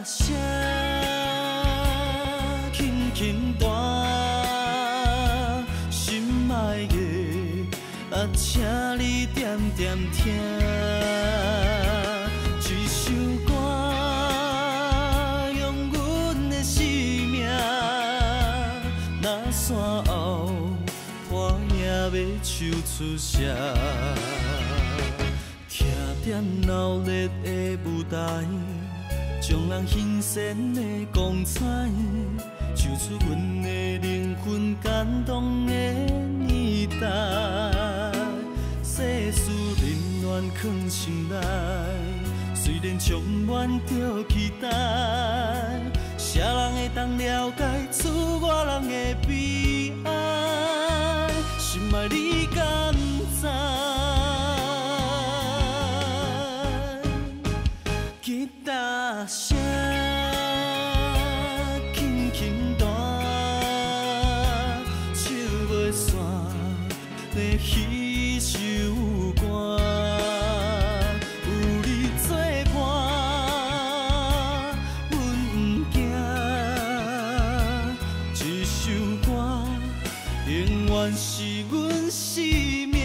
声轻轻弹，心爱的，请你点点听。一首歌，用阮的生命，若山后，我也要唱出声。徛在闹热的舞台，将人欣赏的光彩，唱出阮的灵魂感动的年代。世事冷暖藏心内，虽然充满着期待，谁人会当了解厝外人的悲哀？心爱你敢知？吉他声轻轻弹，唱袂煞的彼首歌，有你作伴，阮不惊。这首歌永远是阮生命。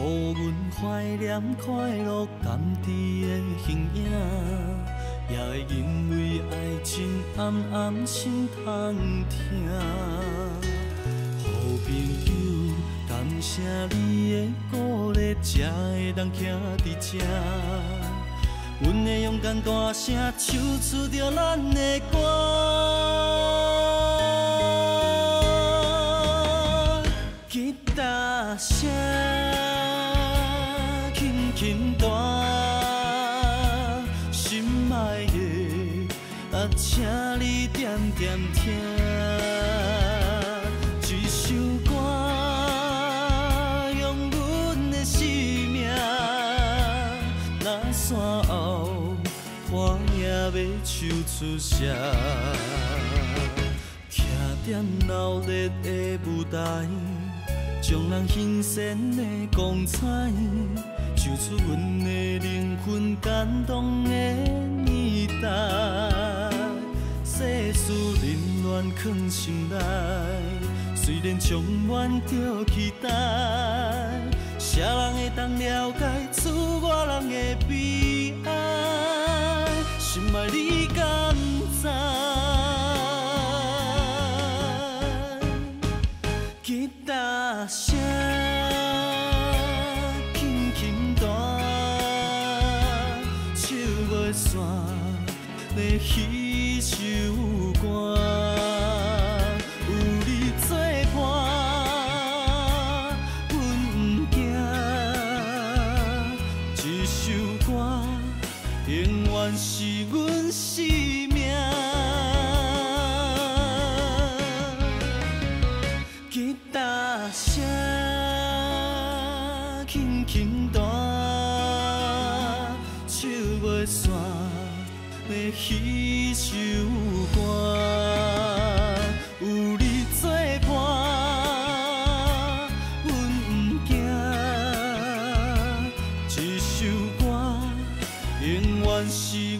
予阮怀念快乐甘甜的形影，也会因为爱情暗暗心痛疼。好朋友，感谢你的鼓励，才会当徛伫这。阮会勇敢大声唱出着咱的歌。吉他声轻轻弹，心爱的，请你点点听。这首歌用阮的生命，若山后，我也要唱出声。徛在闹热的舞台，将人欣赏的光彩，唱出阮的灵魂感动的年代。世事冷暖藏心内，虽然充满着期待，谁人会当了解厝外人的悲哀？心爱你敢知？吉他声轻轻弹，唱袂煞的彼首歌，有你作伴，阮不惊。这首歌永远是阮生命。吉他声轻轻弹，唱袂煞的彼首歌，有你作伴，阮不惊。这首歌永远是